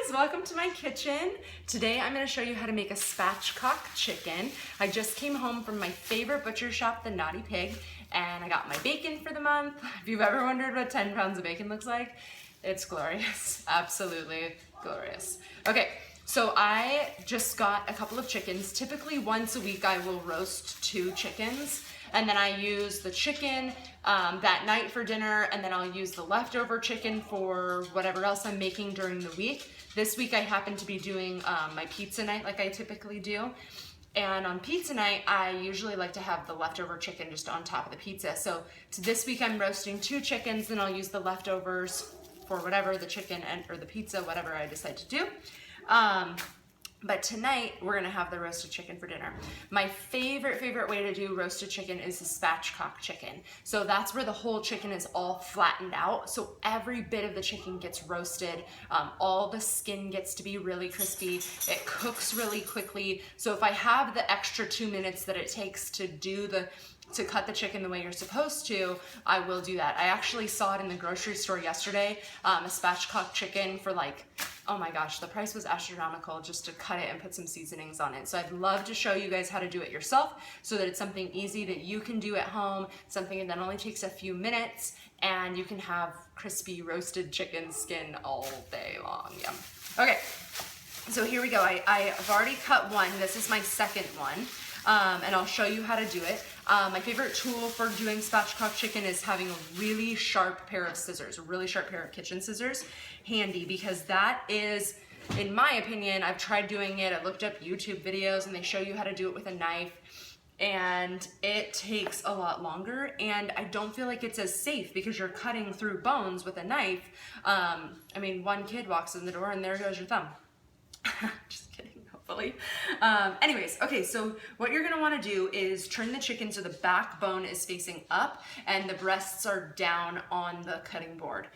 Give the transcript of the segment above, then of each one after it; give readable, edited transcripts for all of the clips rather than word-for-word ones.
guys, welcome to my kitchen. Today I'm going to show you how to make a spatchcock chicken. I just came home from my favorite butcher shop, the Naughty Pig, and I got my bacon for the month. If you've ever wondered what 10 pounds of bacon looks like, it's glorious, absolutely glorious. Okay, so I just got a couple of chickens. Typically once a week I will roast 2 chickens, and then I use the chicken that night for dinner, and then I'll use the leftover chicken for whatever else I'm making during the week. This week I happen to be doing my pizza night like I typically do. And on pizza night, I usually like to have the leftover chicken just on top of the pizza. So this week I'm roasting 2 chickens, then I'll use the leftovers for whatever, the chicken or the pizza, whatever I decide to do. But tonight we're gonna have the roasted chicken for dinner. My favorite way to do roasted chicken is the spatchcock chicken. So that's where the whole chicken is all flattened out. So every bit of the chicken gets roasted. All the skin gets to be really crispy. It cooks really quickly. So if I have the extra 2 minutes that it takes to cut the chicken the way you're supposed to, I will do that. I actually saw it in the grocery store yesterday, a spatchcock chicken for like, oh my gosh, the price was astronomical just to cut it and put some seasonings on it. So I'd love to show you guys how to do it yourself so that it's something easy that you can do at home, something that only takes a few minutes, and you can have crispy roasted chicken skin all day long. Yum. Okay, so here we go. I've already cut one. This is my second one. And I'll show you how to do it. My favorite tool for doing spatchcock chicken is having a really sharp pair of scissors, a really sharp pair of kitchen scissors handy, because that is, in my opinion, I've tried doing it, I looked up YouTube videos and they show you how to do it with a knife, and it takes a lot longer, and I don't feel like it's as safe because you're cutting through bones with a knife. I mean, one kid walks in the door and there goes your thumb. Just kidding. Anyways, okay, so what you're gonna wanna do is turn the chicken so the backbone is facing up and the breasts are down on the cutting board.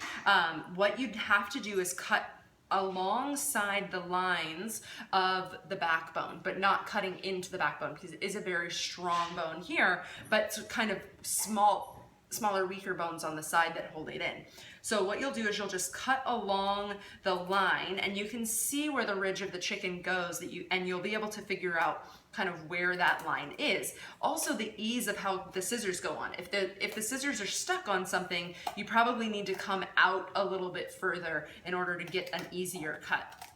What you'd have to do is cut alongside the lines of the backbone, but not cutting into the backbone, because it is a very strong bone here, but it's kind of smaller, weaker bones on the side that hold it in. So what you'll do is you'll just cut along the line, and you can see where the ridge of the chicken goes, and you'll be able to figure out kind of where that line is. Also, the ease of how the scissors go on. If the scissors are stuck on something, you probably need to come out a little bit further in order to get an easier cut.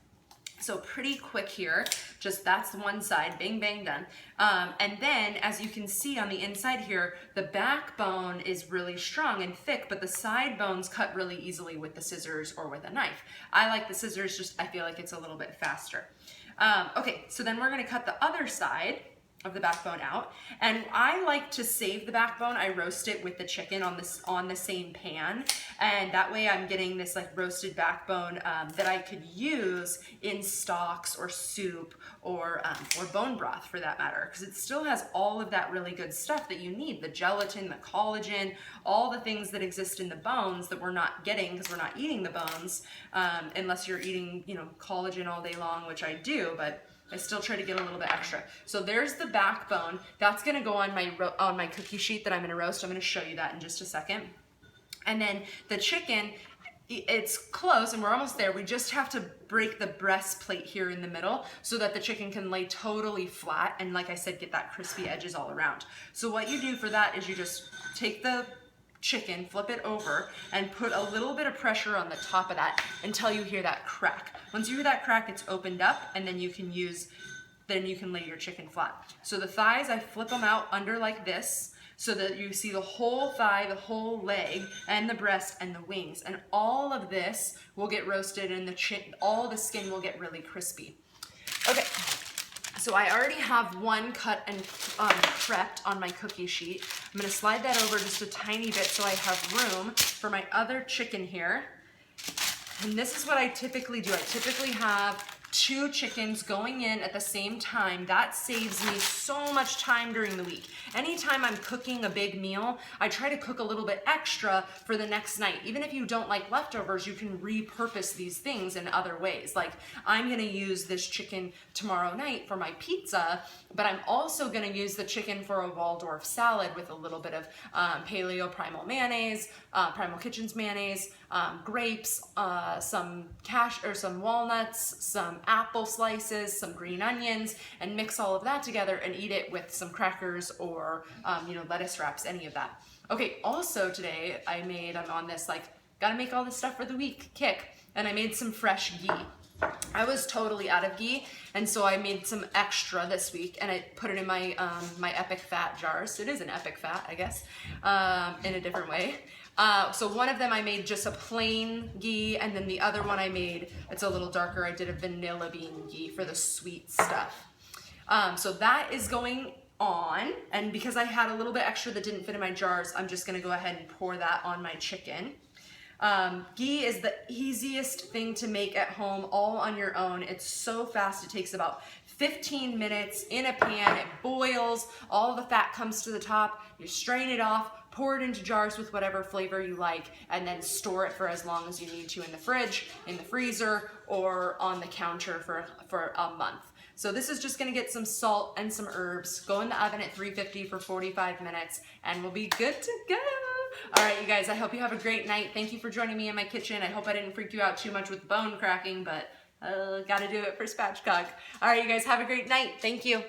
So pretty quick here, just that's one side, bang, bang, done. And then as you can see on the inside here, the backbone is really strong and thick, but the side bones cut really easily with the scissors or with a knife. I like the scissors, just I feel like it's a little bit faster. Okay, so then we're gonna cut the other side of the backbone out, and I like to save the backbone. I roast it with the chicken on the same pan, and that way I'm getting this like roasted backbone that I could use in stocks or soup or bone broth for that matter, because it still has all of that really good stuff that you need, the gelatin, the collagen, all the things that exist in the bones that we're not getting because we're not eating the bones, unless you're eating, you know, collagen all day long, which I do, but I still try to get a little bit extra. So there's the backbone. That's gonna go on my cookie sheet that I'm gonna roast. I'm gonna show you that in just a second. And then the chicken, it's close and we're almost there. We just have to break the breastplate here in the middle so that the chicken can lay totally flat and, like I said, get that crispy edges all around. So what you do for that is you just take the chicken, flip it over, and put a little bit of pressure on the top of that until you hear that crack. Once you hear that crack, it's opened up, and then you can lay your chicken flat. So the thighs, I flip them out under like this so that you see the whole thigh, the whole leg, and the breast and the wings. And all of this will get roasted, and all the skin will get really crispy. Okay. So I already have one cut and prepped on my cookie sheet. I'm gonna slide that over just a tiny bit so I have room for my other chicken here. And this is what I typically do. I typically have 2 chickens going in at the same time. That saves me so much time during the week. Anytime I'm cooking a big meal, I try to cook a little bit extra for the next night. Even if you don't like leftovers, you can repurpose these things in other ways. Like, I'm gonna use this chicken tomorrow night for my pizza, but I'm also gonna use the chicken for a Waldorf salad with a little bit of Paleo Primal mayonnaise, Primal Kitchens mayonnaise, grapes, some some walnuts, some apple slices, some green onions, and mix all of that together and eat it with some crackers or lettuce wraps, any of that. Okay, also today I'm on this like gotta make all this stuff for the week kick, and I made some fresh ghee. I was totally out of ghee, and so I made some extra this week, and I put it in my my Epic Fat jars. It is an Epic Fat, I guess, in a different way. So one of them I made just a plain ghee, and then the other one I made, it's a little darker, I did a vanilla bean ghee for the sweet stuff. So that is going on, and because I had a little bit extra that didn't fit in my jars, I'm just gonna go ahead and pour that on my chicken. Ghee is the easiest thing to make at home all on your own. It's so fast. It takes about 15 minutes in a pan. It boils. All the fat comes to the top. You strain it off, pour it into jars with whatever flavor you like, and then store it for as long as you need to in the fridge, in the freezer, or on the counter for a month. So this is just gonna get some salt and some herbs, go in the oven at 350 for 45 minutes, and we'll be good to go. All right, you guys, I hope you have a great night. Thank you for joining me in my kitchen. I hope I didn't freak you out too much with bone cracking, but gotta do it for spatchcock. All right, you guys, have a great night. Thank you.